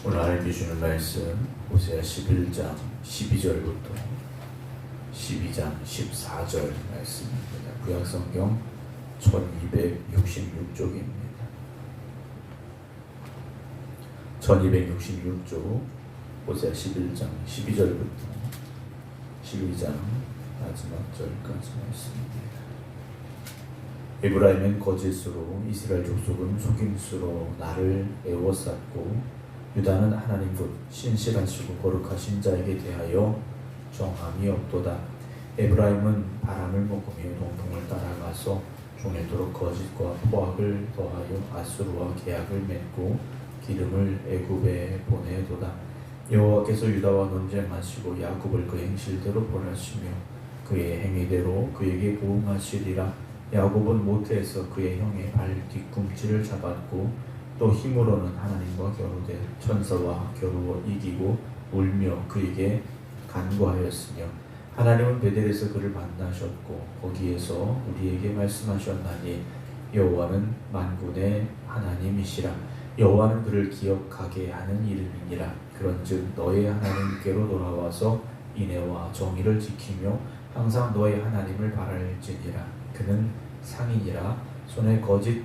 오늘 하나님께 주는 말씀 호세아 11장 12절부터 12장 14절 말씀입니다. 구약성경 1266쪽입니다. 1266쪽 호세아 11장 12절부터 12장 마지막 절까지 말씀입니다. 에브라임은 거짓으로, 이스라엘 족속은 속임수로 나를 애워쌌고, 유다는 하나님 곧 신실하시고 거룩하신 자에게 대하여 정함이 없도다. 에브라임은 바람을 먹으며 동풍을 따라가서 종일토록 거짓과 포악을 더하여 아수르와 계약을 맺고 기름을 애굽에 보내도다. 여호와께서 유다와 논쟁하시고 야곱을 그 행실대로 벌하시며 그의 행위대로 그에게 보응하시리라. 야곱은 모태에서 그의 형의 발 뒤꿈치를 잡았고 또 힘으로는 하나님과 겨루되 천사와 겨루어 이기고 울며 그에게 간구하였으며 하나님은 베델에서 그를 만나셨고 거기에서 우리에게 말씀하셨나니 여호와는 만군의 하나님이시라. 여호와는 그를 기억하게 하는 이름이니라. 그런즉 너의 하나님께로 돌아와서 인애와 정의를 지키며 항상 너의 하나님을 바랄지니라. 그는 상인이라 손에 거짓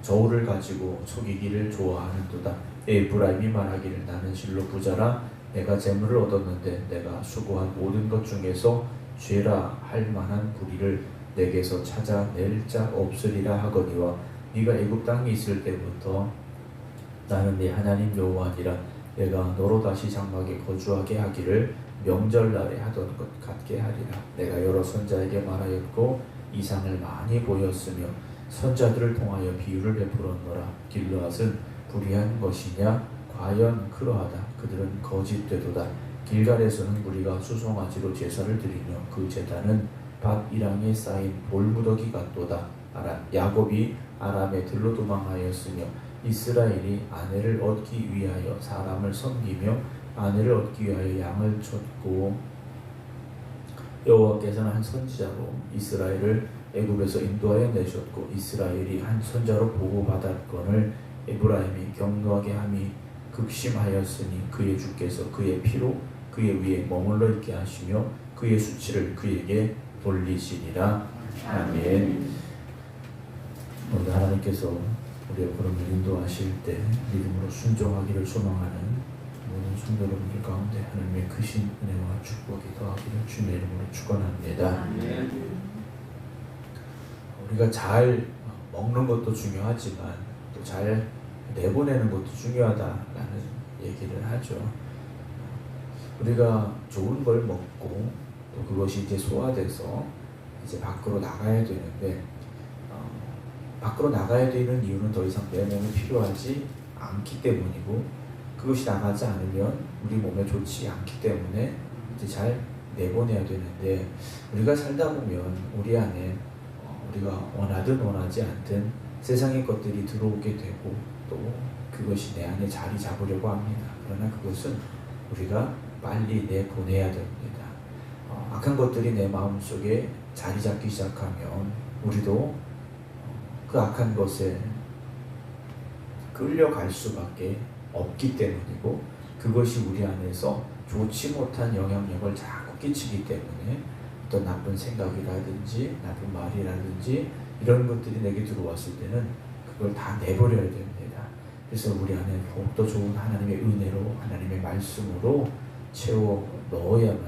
저울을 가지고 속이기를 좋아하는도다. 에브라임이 말하기를 나는 실로 부자라. 내가 재물을 얻었는데 내가 수고한 모든 것 중에서 죄라 할 만한 불의를 내게서 찾아낼 자 없으리라 하거니와 네가 애굽 땅에 있을 때부터 나는 네 하나님 여호와니라. 내가 너로 다시 장막에 거주하게 하기를 명절날에 하던 것 같게 하리라. 내가 여러 선자에게 말하였고 이상을 많이 보였으며 선자들을 통하여 비유를 베풀었노라. 길르앗은 불의한 것이냐? 과연 그러하다. 그들은 거짓되도다. 길갈에서는 무리가 수송아지로 제사를 드리며 그 제단은 밭 이랑에 쌓인 돌무더기 같도다. 야곱이 아람의 들로 도망하였으며 이스라엘이 아내를 얻기 위하여 사람을 섬기며 아내를 얻기 위하여 양을 쳤고 여호와께서는 한 선지자로 이스라엘을 애굽에서 인도하여 내셨고 이스라엘이 한 선자로 보고받았건을 에브라임이 경노하게 함이 극심하였으니 그의 주께서 그의 피로 그의 위에 머물러 있게 하시며 그의 수치를 그에게 돌리시리라. 아멘. 오늘 하나님께서 우리의 걸음을 인도하실 때 믿음으로 순종하기를 소망하는 모든 성도 여러분들 가운데 하나님의 크신 은혜와 축복이 더하기를 주님의 이름으로 축원합니다. 우리가 잘 먹는 것도 중요하지만 또 잘 내보내는 것도 중요하다라는 얘기를 하죠. 우리가 좋은 걸 먹고 또 그것이 이제 소화돼서 이제 밖으로 나가야 되는데 밖으로 나가야 되는 이유는 더 이상 내 몸에 필요하지 않기 때문이고 그것이 나가지 않으면 우리 몸에 좋지 않기 때문에 이제 잘 내보내야 되는데 우리가 살다 보면 우리 안에 우리가 원하든 원하지 않든 세상의 것들이 들어오게 되고 또 그것이 내 안에 자리 잡으려고 합니다. 그러나 그것은 우리가 빨리 내보내야 됩니다. 악한 것들이 내 마음속에 자리 잡기 시작하면 우리도 그 악한 것에 끌려갈 수밖에 없기 때문이고 그것이 우리 안에서 좋지 못한 영향력을 자꾸 끼치기 때문에 어떤 나쁜 생각이라든지 나쁜 말이라든지 이런 것들이 내게 들어왔을 때는 그걸 다 내버려야 됩니다. 그래서 우리 안에 더욱더 좋은 하나님의 은혜로 하나님의 말씀으로 채워 넣어야만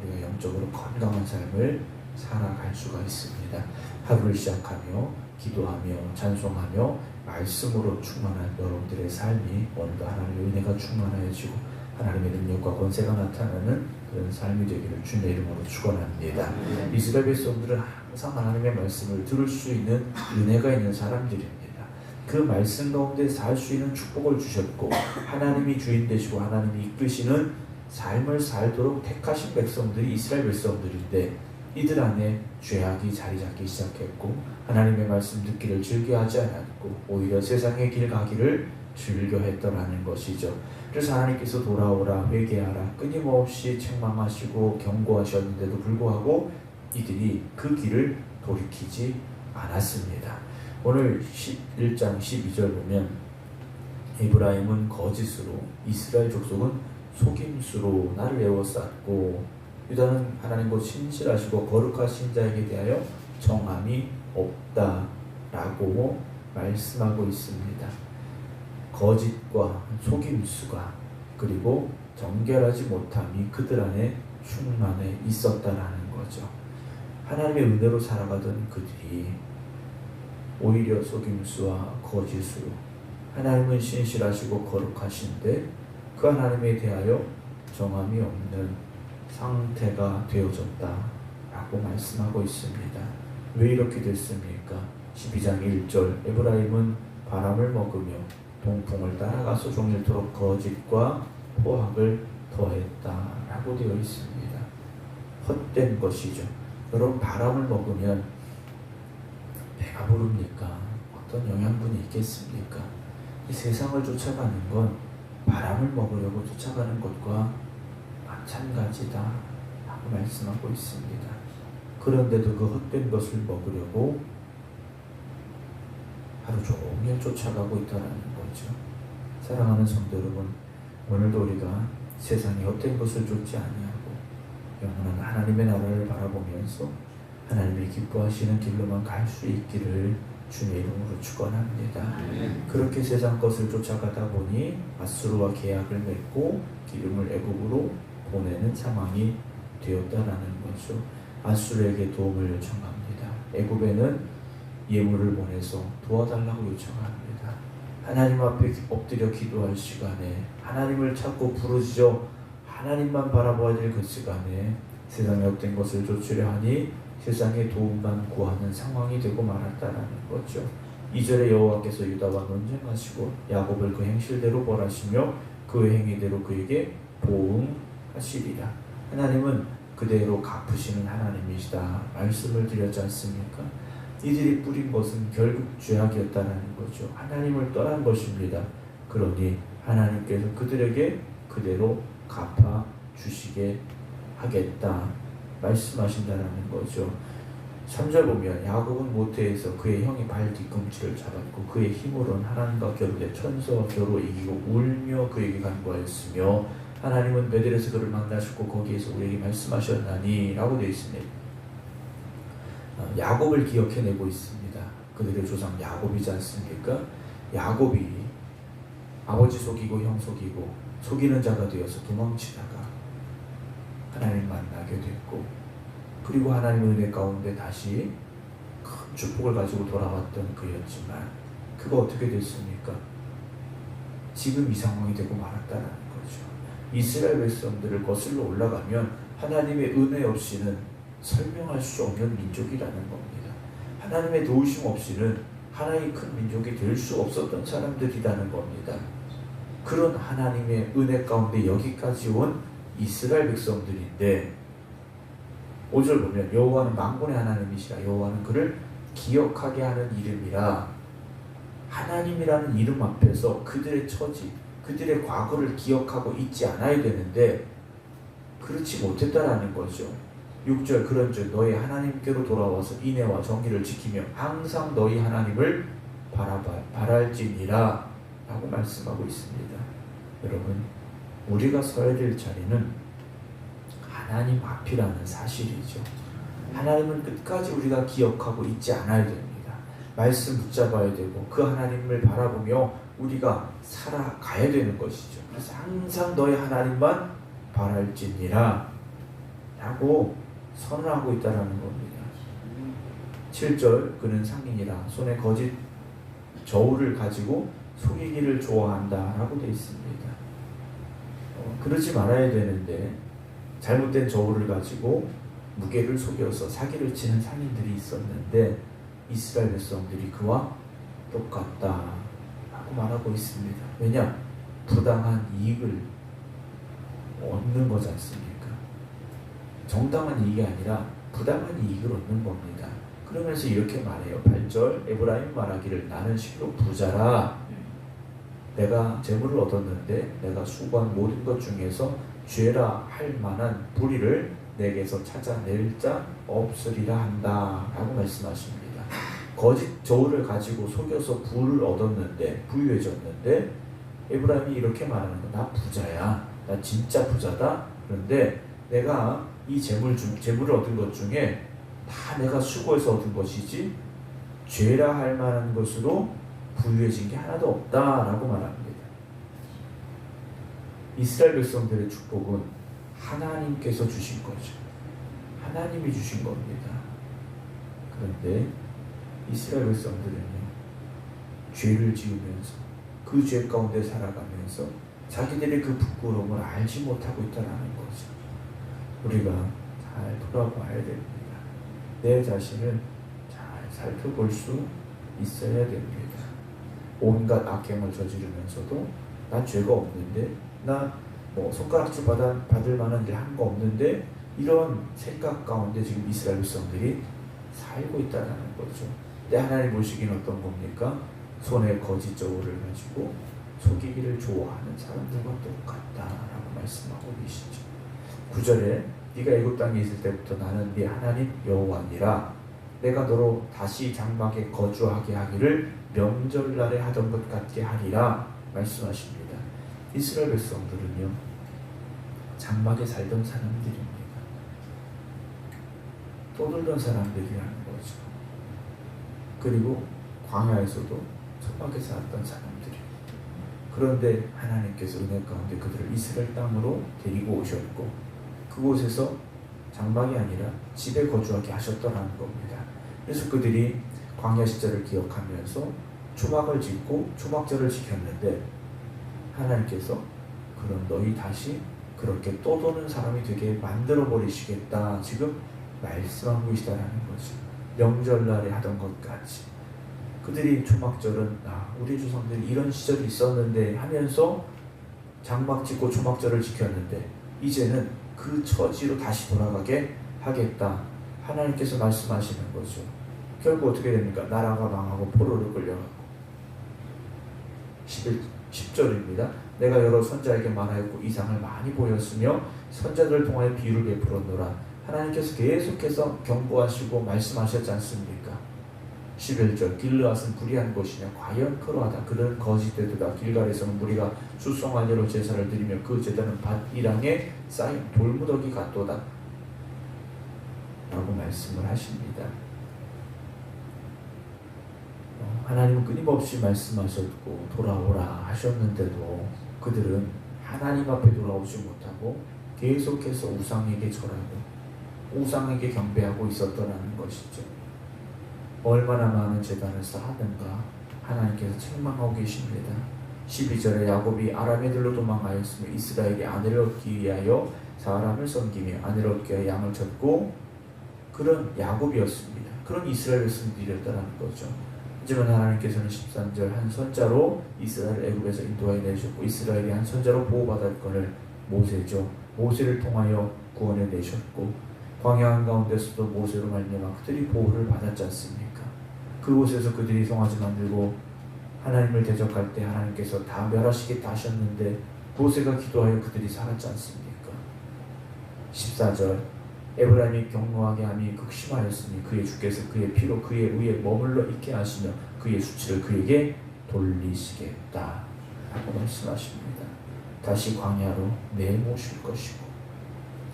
우리가 영적으로 건강한 삶을 살아갈 수가 있습니다. 하루를 시작하며 기도하며 찬송하며 말씀으로 충만한 여러분들의 삶이 오늘도 하나님의 은혜가 충만해지고 하나님의 능력과 권세가 나타나는 그런 삶이 되기를 주님의 이름으로 축원합니다. 이스라엘 백성들은 항상 하나님의 말씀을 들을 수 있는 은혜가 있는 사람들입니다. 그 말씀 가운데 살 수 있는 축복을 주셨고 하나님이 주인 되시고 하나님이 이끄시는 삶을 살도록 택하신 백성들이 이스라엘 백성들인데 이들 안에 죄악이 자리 잡기 시작했고 하나님의 말씀 듣기를 즐겨하지 않았고 오히려 세상의 길 가기를 즐겨했더라는 것이죠. 그래서 하나님께서 돌아오라 회개하라 끊임없이 책망하시고 경고하셨는데도 불구하고 이들이 그 길을 돌이키지 않았습니다. 오늘 11장 12절 보면 에브라임은 거짓으로, 이스라엘 족속은 속임수로 나를 에워쌌고, 유다는 하나님 곧 신실하시고 거룩하신 자에게 대하여 정함이 없다라고 말씀하고 있습니다. 거짓과 속임수가 그리고 정결하지 못함이 그들 안에 충만해 있었다라는 거죠. 하나님의 은혜로 살아가던 그들이 오히려 속임수와 거짓으로, 하나님은 신실하시고 거룩하신데 그 하나님에 대하여 정함이 없는 상태가 되어졌다라고 말씀하고 있습니다. 왜 이렇게 됐습니까? 12장 1절 에브라임은 바람을 먹으며 동풍을 따라가서 종일토록 거짓과 포악을 더했다라고 되어 있습니다. 헛된 것이죠. 여러분, 바람을 먹으면 배가 부릅니까? 어떤 영양분이 있겠습니까? 이 세상을 쫓아가는 건 바람을 먹으려고 쫓아가는 것과 마찬가지다 라고 말씀하고 있습니다. 그런데도 그 헛된 것을 먹으려고 하루 종일 쫓아가고 있다는 거죠. 사랑하는 성도 여러분, 오늘도 우리가 세상의 헛된 것을 쫓지 아니하고 영원한 하나님의 나라를 바라보면서 하나님이 기뻐하시는 길로만 갈 수 있기를 주님의 이름으로 축원합니다. 그렇게 세상 것을 쫓아가다 보니 아수르와 계약을 맺고 기름을 애굽으로 보내는 상황이 되었다라는 거죠. 아수르에게 도움을 요청합니다. 애굽에는 예물을 보내서 도와달라고 요청합니다. 하나님 앞에 엎드려 기도할 시간에, 하나님을 찾고 부르짖어 하나님만 바라봐야 될 그 시간에 세상에 헛된 것을 쫓으려 하니 세상의 도움만 구하는 상황이 되고 말았다라는 거죠. 2절에 여호와께서 유다와 논쟁하시고 야곱을 그 행실대로 벌하시며 그 행위대로 그에게 보응하시리라. 하나님은 그대로 갚으시는 하나님이시다 말씀을 드렸지 않습니까? 이들이 뿌린 것은 결국 죄악이었다는 거죠. 하나님을 떠난 것입니다. 그러니 하나님께서 그들에게 그대로 갚아주시게 하겠다 말씀하신다는 거죠. 3절 보면 야곱은 모태에서 그의 형이 발 뒤꿈치를 잡았고 그의 힘으로는 하나님과 겨루되 천사와 겨루 이기고 울며 그에게 간구하였으며 하나님은 베델에서 그를 만나셨고 거기에서 우리에게 말씀하셨나니 라고 되어 있습니다. 야곱을 기억해내고 있습니다. 그들의 조상 야곱이지 않습니까? 야곱이 아버지 속이고 형 속이고 속이는 자가 되어서 도망치다가 하나님 만나게 됐고, 그리고 하나님의 은혜 가운데 다시 큰 축복을 가지고 돌아왔던 그였지만 그가 어떻게 됐습니까? 지금 이 상황이 되고 말았다는 거죠. 이스라엘 백성들을 거슬러 올라가면 하나님의 은혜 없이는 설명할 수 없는 민족이라는 겁니다. 하나님의 도우심 없이는 하나의 큰 민족이 될 수 없었던 사람들이라는 겁니다. 그런 하나님의 은혜 가운데 여기까지 온 이스라엘 백성들인데 5절 보면 여호와는 만군의 하나님이시라. 여호와는 그를 기억하게 하는 이름이라. 하나님이라는 이름 앞에서 그들의 처지, 그들의 과거를 기억하고 있지 않아야 되는데 그렇지 못했다라는 거죠. 6절 그런즉 너희 하나님께로 돌아와서 인애와 정의를 지키며 항상 너희 하나님을 바랄지니라 라고 말씀하고 있습니다. 여러분, 우리가 서야 될 자리는 하나님 앞이라는 사실이죠. 하나님은 끝까지 우리가 기억하고 있지 않아야 됩니다. 말씀 붙잡아야 되고 그 하나님을 바라보며 우리가 살아가야 되는 것이죠. 그래서 항상 너희 하나님만 바랄지니라 라고 선언하고 있다는 겁니다. 7절 그는 상인이라 손에 거짓 저울을 가지고 속이기를 좋아한다 라고 되어 있습니다. 그러지 말아야 되는데 잘못된 저울을 가지고 무게를 속여서 사기를 치는 상인들이 있었는데 이스라엘 백성들이 그와 똑같다 라고 말하고 있습니다. 왜냐? 부당한 이익을 얻는 거지 않습니까? 정당한 이익이 아니라 부당한 이익을 얻는 겁니다. 그러면서 이렇게 말해요. 8절 에브라임 말하기를 나는 실로 부자라. 내가 재물을 얻었는데 내가 수고한 모든 것 중에서 죄라 할 만한 불의를 내게서 찾아낼 자 없으리라 한다 라고 말씀하십니다. 거짓 저울을 가지고 속여서 부를 얻었는데 부유해졌는데 에브라임이 이렇게 말하는 거야. 나 부자야. 나 진짜 부자다. 그런데 내가 이 재물을 얻은 것 중에 다 내가 수고해서 얻은 것이지 죄라 할 만한 것으로 부유해진 게 하나도 없다라고 말합니다. 이스라엘 백성들의 축복은 하나님께서 주신 거죠. 하나님이 주신 겁니다. 그런데 이스라엘 백성들은요, 죄를 지으면서 그 죄 가운데 살아가면서 자기들의 그 부끄러움을 알지 못하고 있다는 거죠. 우리가 잘 돌아봐야 됩니다. 내 자신을 잘 살펴볼 수 있어야 됩니다. 온갖 악행을 저지르면서도 나 죄가 없는데, 나 손가락질 받을 만한 일 한 거 없는데, 이런 생각 가운데 지금 이스라엘 백성들이 살고 있다는 거죠. 근데 하나님 보시기는 어떤 겁니까? 손에 거짓 저울을 가지고 속이기를 좋아하는 사람들과 똑같다라고 말씀하고 계시죠. 9절에 네가 애굽 땅에 있을 때부터 나는 네 하나님 여호와니라. 내가 너로 다시 장막에 거주하게 하기를 명절날에 하던 것 같게 하리라 말씀하십니다. 이스라엘 백성들은요, 장막에 살던 사람들입니다. 떠들던 사람들이라는 거죠. 그리고 광야에서도 천막에 살았던 사람들이. 그런데 하나님께서 은혜 가운데 그들을 이스라엘 땅으로 데리고 오셨고, 그곳에서 장막이 아니라 집에 거주하게 하셨더라는 겁니다. 그래서 그들이 광야 시절을 기억하면서 초막을 짓고 초막절을 지켰는데, 하나님께서 그런 너희 다시 그렇게 떠도는 사람이 되게 만들어 버리시겠다 지금 말씀하고 계시다라는 거죠. 명절날에 하던 것 같이 그들이 초막절은 우리 조상들이 이런 시절이 있었는데 하면서 장막 짓고 초막절을 지켰는데 이제는 그 처지로 다시 돌아가게 하겠다 하나님께서 말씀하시는 거죠. 결국 어떻게 됩니까? 나라가 망하고 포로로 끌려가고. 10절입니다. 내가 여러 선자에게 말하였고 이상을 많이 보였으며 선자들을 통하여 비유를 베풀었노라. 하나님께서 계속해서 경고하시고 말씀하셨지 않습니까? 11절 길르앗은 불의한 것이냐 과연 그러하다. 그들은 거짓되도다. 길갈에서는 무리가 수송아내로 제사를 드리며 그 제단은 밭이랑에 쌓인 돌무더기 같도다 라고 말씀을 하십니다. 하나님은 끊임없이 말씀하셨고 돌아오라 하셨는데도 그들은 하나님 앞에 돌아오지 못하고 계속해서 우상에게 절하고 우상에게 경배하고 있었더라는 것이죠. 얼마나 많은 제단을 쌓았는가 하나님께서 책망하고 계십니다. 12절에 야곱이 아람애들로 도망하였으며 이스라엘이 아내를 얻기 위하여 사람을 섬기며 아내를 얻기 위하여 양을 쳤고, 그런 야곱이었습니다. 그런 이스라엘 백성들이었다는 거죠. 하지만 하나님께서는 13절 한 선자로 이스라엘 애굽에서 인도하여 내셨고 이스라엘이 한 선자로 보호받을 것을 모세죠. 모세를 통하여 구원해 내셨고 광야 한가운데서도 모세로 말미암아 그들이 보호를 받았지 않습니까? 그곳에서 그들이 송아지 만들고 하나님을 대적할 때 하나님께서 다 멸하시겠다 하셨는데 모세가 기도하여 그들이 살았지 않습니까? 14절 에브라임이 경노하게 함이 극심하였으니 그의 주께서 그의 피로 그의 위에 머물러 있게 하시며 그의 수치를 그에게 돌리시겠다 라고 말씀하십니다. 다시 광야로 내모실 것이고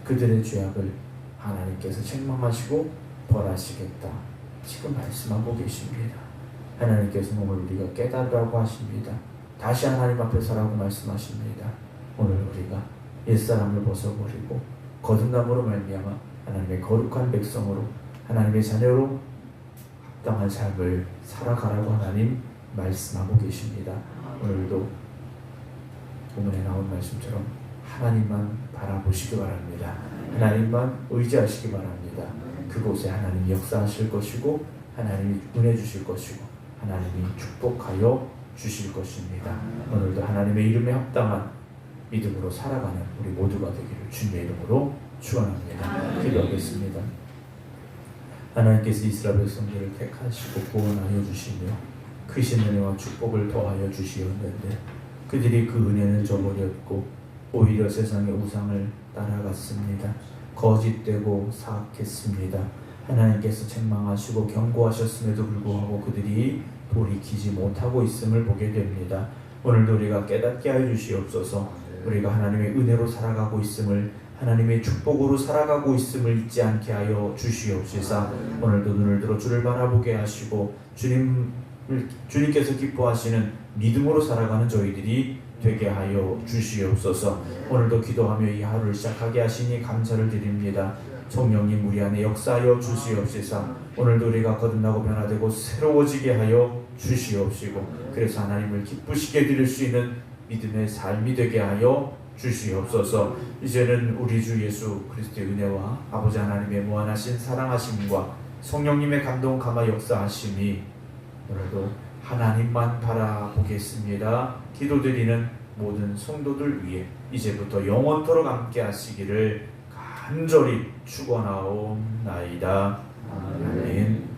그들의 죄악을 하나님께서 책망하시고 벌하시겠다 지금 말씀하고 계십니다. 하나님께서는 오늘 우리가 깨달으라고 하십니다. 다시 하나님 앞에 서라고 말씀하십니다. 오늘 우리가 옛사람을 벗어버리고 거듭남으로 말미암아 하나님의 거룩한 백성으로 하나님의 자녀로 합당한 삶을 살아가라고 하나님 말씀하고 계십니다. 오늘도 본문에 나온 말씀처럼 하나님만 바라보시기 바랍니다. 하나님만 의지하시기 바랍니다. 그곳에 하나님이 역사하실 것이고 하나님이 은혜 주실 것이고 하나님이 축복하여 주실 것입니다. 오늘도 하나님의 이름에 합당한 믿음으로 살아가는 우리 모두가 되기를 주님의 이름으로 축원합니다. 기도하겠습니다. 하나님께서 이스라엘 백성들을 택하시고 구원하여 주시며 크신 은혜와 축복을 더하여 주시었는데 그들이 그 은혜는 저버렸고 오히려 세상의 우상을 따라갔습니다. 거짓되고 사악했습니다. 하나님께서 책망하시고 경고하셨음에도 불구하고 그들이 돌이키지 못하고 있음을 보게 됩니다. 오늘도 우리가 깨닫게 하여 주시옵소서. 우리가 하나님의 은혜로 살아가고 있음을, 하나님의 축복으로 살아가고 있음을 잊지 않게 하여 주시옵소서. 오늘도 눈을 들어 주를 바라보게 하시고 주님께서 기뻐하시는 믿음으로 살아가는 저희들이 되게 하여 주시옵소서. 오늘도 기도하며 이 하루를 시작하게 하시니 감사를 드립니다. 성령님 우리 안에 역사하여 주시옵소서. 오늘도 우리가 거듭나고 변화되고 새로워지게 하여 주시옵시고, 그래서 하나님을 기쁘시게 드릴 수 있는 믿음의 삶이 되게 하여 주시옵소서. 이제는 우리 주 예수 그리스도의 은혜와 아버지 하나님의 무한하신 사랑하심과 성령님의 감동 감화 역사하심이 오늘도 하나님만 바라보겠습니다. 기도드리는 모든 성도들 위해 이제부터 영원토록 함께 하시기를 간절히 축원하옵나이다. 아멘.